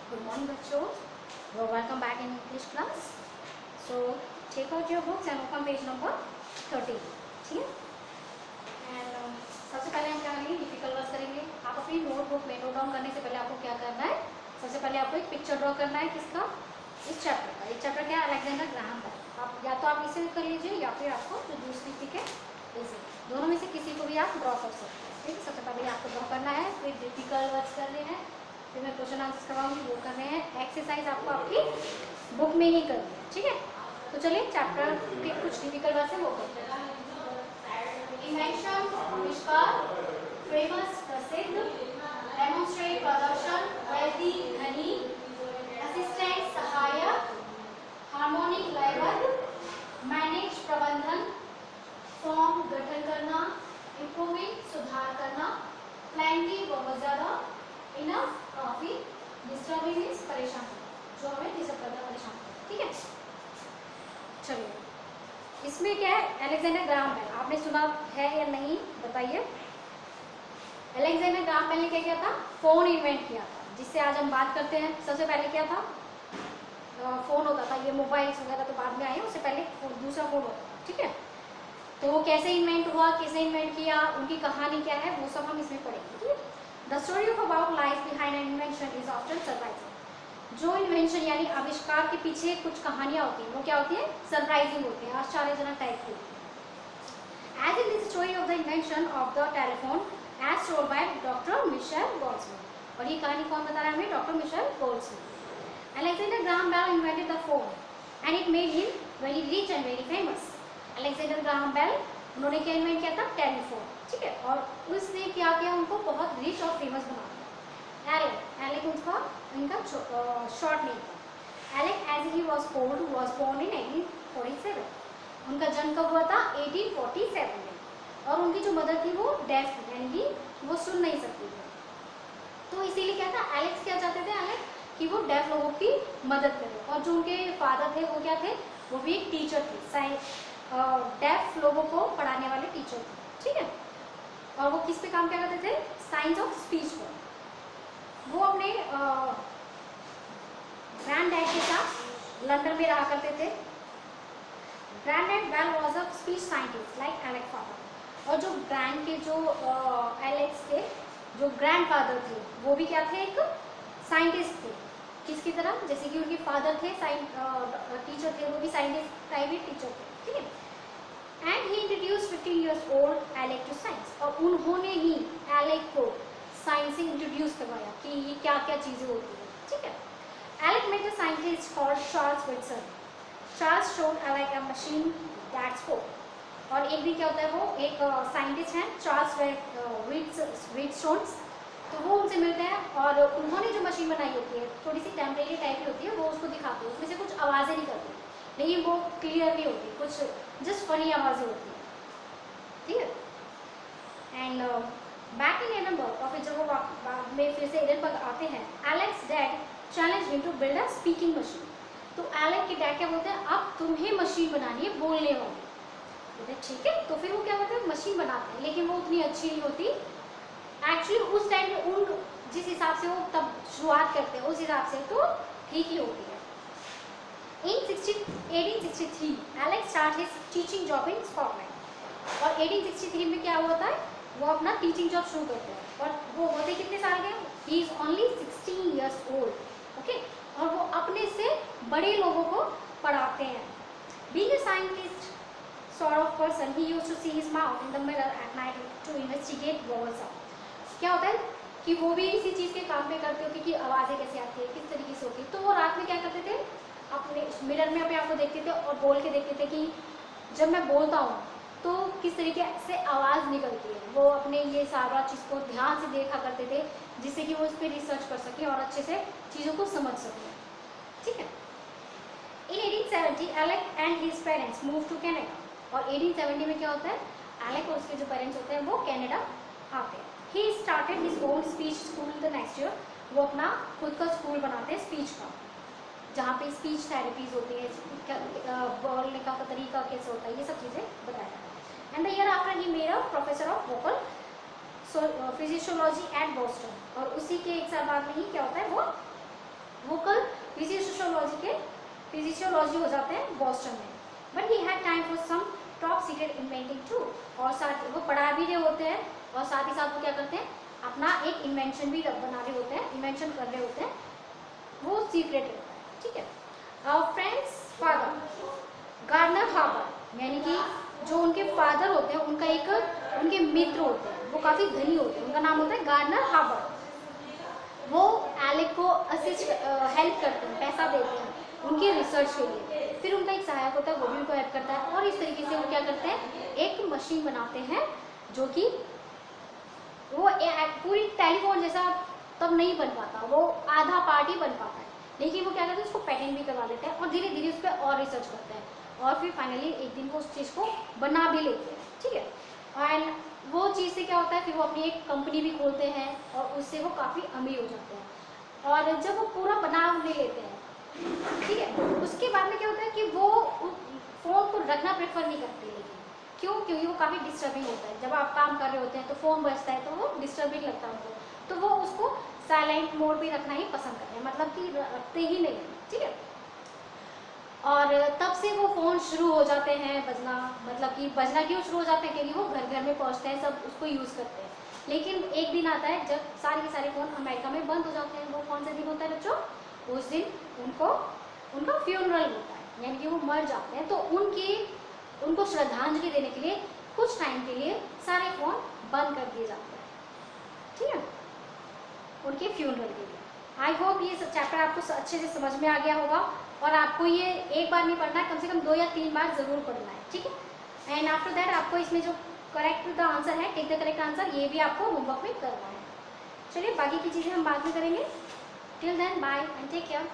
Good morning, बच्चों. You're welcome back in English class. So take out your books and open page number 13. ठीक है. And सबसे पहले हम क्या करेंगे, डिफिकल्ट वर्ड्स करेंगे. आप अपनी नोटबुक में नोट डाउन करने से पहले आपको क्या करना है, सबसे पहले आपको एक पिक्चर ड्रॉ करना है. किसका? इस चैप्टर का. एक चैप्टर क्या है, अलेक्जेंडर ग्राहम का. आप या तो आप इसे कर लीजिए या फिर आपको जो दूसरी पिक है इसे, दोनों में से किसी को भी आप ड्रॉ कर सकते हैं. ठीक है. सबसे पहले आपको ड्रॉ करना है, फिर डिफिकल्ट वर्ड्स करने हैं, फिर मैं क्वेश्चन आंसर करवाऊंगी, वो कर रहे हैं. एक्सरसाइज आपको आपकी बुक में ही करनी है. ठीक है. तो चलिए चैप्टर के कुछ डिफिकल्ट वर्ड्स हैं वो करते हैं. इन्वेंशन, आविष्कार, फेमस प्रसिद्ध, डेमोन्स्ट्रेट प्रदर्शन, वेल्दी धनी, असिस्टेंट सहायक, हार्मोनिक लयबद्ध, मैनेज प्रबंधन, फॉर्म गठन करना, इम्प्रूविंग सुधार करना, प्लेंटी बहुत ज़्यादा, इनफ काफी, डिस्टर्बिंग मीन्स परेशान, जो हमें डिस्टर्ब करता है, परेशान करता है. ठीक है. चलिए इसमें क्या है, अलेक्जेंडर ग्राहम बेल. आपने सुना है या नहीं बताइए. अलेक्जेंडर ग्राहम बेल ने क्या किया था, फोन इन्वेंट किया था, जिससे आज हम बात करते हैं. सबसे पहले क्या था, फोन होता था. ये मोबाइल्स वगैरह तो बाद में आए, उससे पहले दूसरा फोन होता था. ठीक है. तो वो कैसे इन्वेंट हुआ, किसने इन्वेंट किया, उनकी कहानी क्या है, वो सब हम इसमें पढ़ेंगे. ठीक है. The story of about life behind an invention is often surprising. जो इन्वेंशन यानी आविष्कार के पीछे कुछ कहानियां होती हैं, वो क्या होती है, सरप्राइजिंग होती है, आश्चर्यजनक टाइप की. As in this story of the invention of the telephone, as told by Dr. Michel Goldsmith. और ये कहानी कौन बता रहा है हमें, doctor Michelle Goldsmith. Alexander Graham Bell invented the phone, and it made him very rich and very famous. Alexander Graham Bell, उन्होंने क्या इन्वेंट किया था, टेलीफोन. ठीक है. और उसने क्या किया, उनको बहुत रिच और फेमस बना दिया. एलेक उनका शॉर्ट नेम था. Alec as he was born in 1847. उनका जन्म कब हुआ था, 1847 में. और उनकी जो मदर थी वो डेफ थी, यानी कि वो सुन नहीं सकती थी. तो इसीलिए क्या था, एलेक्स क्या चाहते थे, एलेक कि वो डेफ लोगों की मदद करें. और जो उनके फादर थे वो क्या थे, वो भी एक टीचर थे, डेफ लोगों को पढ़ाने वाले टीचर थे. ठीक है. और वो किस पे काम क्या करते थे, साइंस ऑफ स्पीच पर. वो अपने ग्रैंड डैड के साथ लंदन में रहा करते थे. Grand dad Bell was a speech scientist like Alec's father. और जो ग्रैंड के जो एलेक्स के जो ग्रैंड फादर थे वो भी क्या थे, एक साइंटिस्ट थे. किसकी तरह, जैसे कि उनके फादर थे टीचर थे, वो भी साइंटिस्ट प्राइवेट टीचर थे. ठीक है. And he introduce 15 years old Alec to science. और उन्होंने ही एलेक को साइंस से इंट्रोड्यूस करवाया कि ये क्या क्या चीज़ें होती हैं. ठीक है. Alec met a scientist called Charles Wheatstone. Charles showed Alec a machine that spoke. और एक भी क्या होता है, वो एक साइंटिस्ट हैं चार्ल्स विटस्टोन्स. तो वो उनसे मिलते हैं और उन्होंने जो मशीन बनाई होती है, थोड़ी सी टेम्परेरी टाइप की होती है, वो उसको दिखाते हैं. उसमें से कुछ आवाज़ें निकलती हैं, लेकिन वो क्लियर नहीं होती, कुछ जस्ट फनी आवाज़ें होती हैं. ठीक है. एंड बैक इन एडनबर्ग, और फिर जब वो बाद में फिर से एडनबर्ग आते हैं, Alec's dad challenge him to build a speaking machine. तो एलेक के डैड क्या बोलते हैं, अब तुम्हें मशीन बनानी है बोलने वाली. बोलते ठीक है. तो फिर वो क्या करते हैं, मशीन बनाते हैं, लेकिन वो उतनी अच्छी नहीं होती. एक्चुअली उस टाइम में उन जिस हिसाब से वो तब शुरुआत करते हैं, उस हिसाब से तो ठीक ही होती है. In 1863, Alex started his teaching job in Scotland. और 1863 में क्या हुआ था, वो अपना टीचिंग जॉब शुरू करते हैं. और वो होते कितने साल के, he is only 16 years old. Okay. और वो अपने से बड़े लोगों को पढ़ाते हैं. Being a scientist sort of person, he used to see his mouth in the mirror at night to investigate vowel sound. क्या होता है कि वो भी इसी चीज़ के काम पे करते हो कि आवाज़ें कैसे आती है, किस तरीके से होती है. तो वो रात में क्या करते थे, अपने मिरर में अपने आप को देखते थे और बोल के देखते थे कि जब मैं बोलता हूँ तो किस तरीके से आवाज़ निकलती है. वो अपने ये सारा चीज़ को ध्यान से देखा करते थे, जिससे कि वो इस पर रिसर्च कर सकें और अच्छे से चीज़ों को समझ सकें. ठीक है. In 1870 Alec and his parents move to Canada. और 1870 में क्या होता है, एलेक और उसके जो पेरेंट्स होते हैं वो कनाडा आते हैं. He started his own speech school the next year. वो अपना खुद का स्कूल बनाते हैं स्पीच का, जहाँ पे स्पीच थेरेपीज होती है, बोलने का तरीका कैसे होता है, ये सब चीज़ें बताया. And the year after he made a professor of vocal physiology at Boston. और उसी के एक साल बाद में ही क्या होता है, वो वो कल फिजिशियोलॉजी हो जाते हैं बॉस्टन में, but he had time for some top secret inventing too. और साथ वो पढ़ा भी रहे होते हैं और साथ ही साथ वो क्या करते हैं, अपना एक इन्वेंशन भी बना रहे होते हैं, इन्वेंशन कर रहे होते हैं, वो सीक्रेट रहता है, ठीक है। फ्रेंड्स फादर गार्डनर हार्बर, यानी कि जो उनके फादर होते हैं उनका एक उनके मित्र होते हैं, वो काफ़ी धनी होते हैं, उनका नाम होता है गार्डनर हार्बर। वो एलेक को असिस्ट हेल्प करते हैं, पैसा देते हैं उनके रिसर्च के लिए। फिर उनका एक सहायक होता है, वो भी उनको हेल्प करता है, और इस तरीके से वो क्या करते हैं, एक मशीन बनाते हैं जो कि वो पूरी टेलीफोन जैसा तब नहीं बन पाता, वो आधा पार्ट ही बन पाता है, लेकिन वो क्या करते हैं, उसको पेटेंट भी करवा लेते हैं और धीरे धीरे उस पर और रिसर्च करते हैं, और फिर फाइनली एक दिन वो उस चीज़ को बना भी लेते हैं, ठीक है। एंड वो चीज़ से क्या होता है, फिर वो अपनी एक कंपनी भी खोलते हैं और उससे वो काफ़ी अमीर हो जाते हैं। और जब वो पूरा बना ले लेते हैं, ठीक है, उसके बाद में क्या होता है कि वो फ़ोन को रखना प्रेफर नहीं करते, लेकिन क्यों, क्योंकि वो काफ़ी डिस्टर्बिंग होता है। जब आप काम कर रहे होते हैं तो फ़ोन बजता है तो वो डिस्टर्बिंग लगता है उनको, तो वो उसको साइलेंट मोड पे रखना ही पसंद करते हैं, मतलब कि रखते ही नहीं, ठीक है। और तब से वो फ़ोन शुरू हो जाते हैं बजना, मतलब कि बजना क्यों शुरू हो जाते हैं, क्योंकि वो घर घर में पहुंचते हैं, सब उसको यूज़ करते हैं। लेकिन एक दिन आता है जब सारे के सारे फ़ोन अमेरिका में बंद हो जाते हैं। वो कौन सा दिन होता है बच्चों, उस दिन उनका फ्यूनरल होता है, यानी कि वो मर जाते हैं। तो उनको श्रद्धांजलि देने के लिए कुछ टाइम के लिए सारे फ़ोन बंद कर दिए जाते हैं, ठीक है, उनके फ्यूनरल के लिए। आई होप ये चैप्टर आपको अच्छे से समझ में आ गया होगा, और आपको ये एक बार नहीं पढ़ना है, कम से कम 2 या 3 बार ज़रूर पढ़ना है, ठीक है। एंड आफ्टर दैट आपको इसमें जो करेक्ट द आंसर है, टेक द करेक्ट आंसर, ये भी आपको होमवर्क में करना है। चलिए बाकी की चीज़ें हम बाद में करेंगे। Till then bye and take care.